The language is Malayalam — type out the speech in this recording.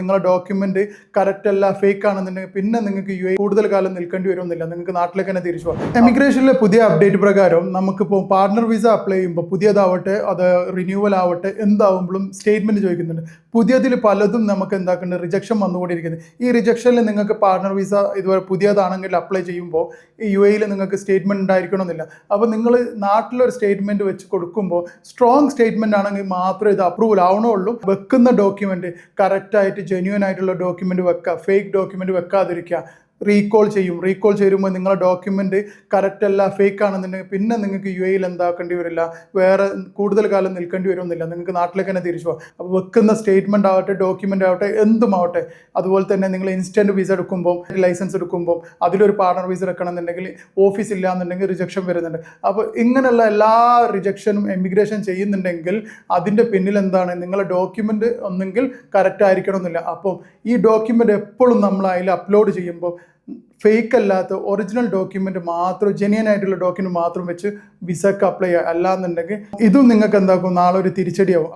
നിങ്ങളുടെ ഡോക്യുമെന്റ് കറക്റ്റ് അല്ല ഫേക്ക് ആണെന്നുണ്ടെങ്കിൽ പിന്നെ നിങ്ങൾക്ക് കൂടുതൽ കാലം നിൽക്കേണ്ടി വരുമെന്നില്ല, നിങ്ങൾക്ക് നാട്ടിലേക്ക് തന്നെ തിരിച്ചു പോകാം. എമിഗ്രേഷനിലെ പുതിയ അപ്ഡേറ്റ് പ്രകാരം നമുക്കിപ്പോൾ പാർട്ണർ വിസ അപ്ലൈ ചെയ്യുമ്പോൾ പുതിയതാവട്ടെ അത് റിന്യൂവൽ ആവട്ടെ എന്താവുമ്പോഴും സ്റ്റേറ്റ്മെന്റ് ചോദിക്കുന്നുണ്ട്. പുതിയതിൽ പലതും നമുക്ക് എന്താക്കുന്നുണ്ട് റിജക്ഷൻ വന്നുകൊണ്ടിരിക്കുന്നത്. ഈ റിജക്ഷനിൽ നിങ്ങൾക്ക് പാർട്ണർ വിസ ഇതുവരെ പുതിയതാണെങ്കിൽ അപ്ലൈ ചെയ്യുമ്പോൾ UAE നിങ്ങൾക്ക് സ്റ്റേറ്റ്മെന്റ് ഉണ്ടായിരിക്കണമെന്നില്ല. അപ്പോൾ നിങ്ങൾ നാട്ടിലൊരു സ്റ്റേറ്റ്മെന്റ് വെച്ച് കൊടുക്കുമ്പോൾ സ്ട്രോങ് സ്റ്റേറ്റ്മെന്റ് ആണെങ്കിൽ മാത്രമേ ഇത് അപ്രൂവൽ ആവണുള്ളൂ. വെക്കുന്ന ഡോക്യുമെന്റ് കറക്റ്റായിട്ട് ജെന്യൂൻ ആയിട്ടുള്ള ഡോക്യുമെന്റ് വെക്കുക, ഫേക്ക് ഡോക്യുമെന്റ് വെക്കാതിരിക്കുക. റീകോൾ ചെയ്യുമ്പോൾ നിങ്ങളുടെ ഡോക്യുമെന്റ് കറക്റ്റ് അല്ല ഫേക്ക് ആണെന്നുണ്ടെങ്കിൽ പിന്നെ നിങ്ങൾക്ക് UAE എന്താക്കേണ്ടി വരില്ല, വേറെ കൂടുതൽ കാലം നിൽക്കേണ്ടി വരുമെന്നില്ല, നിങ്ങൾക്ക് നാട്ടിലേക്ക് തന്നെ തിരിച്ചു പോകാം. അപ്പോൾ വെക്കുന്ന സ്റ്റേറ്റ്മെന്റ് ആവട്ടെ ഡോക്യുമെന്റ് ആവട്ടെ എന്തുമാവട്ടെ. അതുപോലെ തന്നെ നിങ്ങൾ ഇൻസ്റ്റന്റ് വിസ എടുക്കുമ്പോൾ ലൈസൻസ് എടുക്കുമ്പോൾ അതിലൊരു പാർട്ണർ വിസ എടുക്കണമെന്നുണ്ടെങ്കിൽ ഓഫീസ് ഇല്ല എന്നുണ്ടെങ്കിൽ റിജക്ഷൻ വരുന്നുണ്ട്. അപ്പോൾ ഇങ്ങനെയുള്ള എല്ലാ റിജക്ഷനും എമിഗ്രേഷൻ ചെയ്യുന്നുണ്ടെങ്കിൽ അതിൻ്റെ പിന്നിൽ എന്താണ്, നിങ്ങളുടെ ഡോക്യുമെന്റ് ഒന്നെങ്കിൽ കറക്റ്റ് ആയിരിക്കണമെന്നില്ല. അപ്പോൾ ഈ ഡോക്യുമെന്റ് എപ്പോഴും നമ്മൾ അതിൽ അപ്ലോഡ് ചെയ്യുമ്പോൾ ഫേക്ക് അല്ലാത്ത ഒറിജിനൽ ഡോക്യുമെന്റ് മാത്രം, ജെന്യൂൻ ആയിട്ടുള്ള ഡോക്യുമെന്റ് മാത്രം വെച്ച് വിസക്ക് അപ്ലൈ ചെയ്യുക. അല്ലാന്നുണ്ടെങ്കിൽ ഇതും നിങ്ങൾക്ക് എന്താക്കും നാളെ ഒരു തിരിച്ചടിയാവും.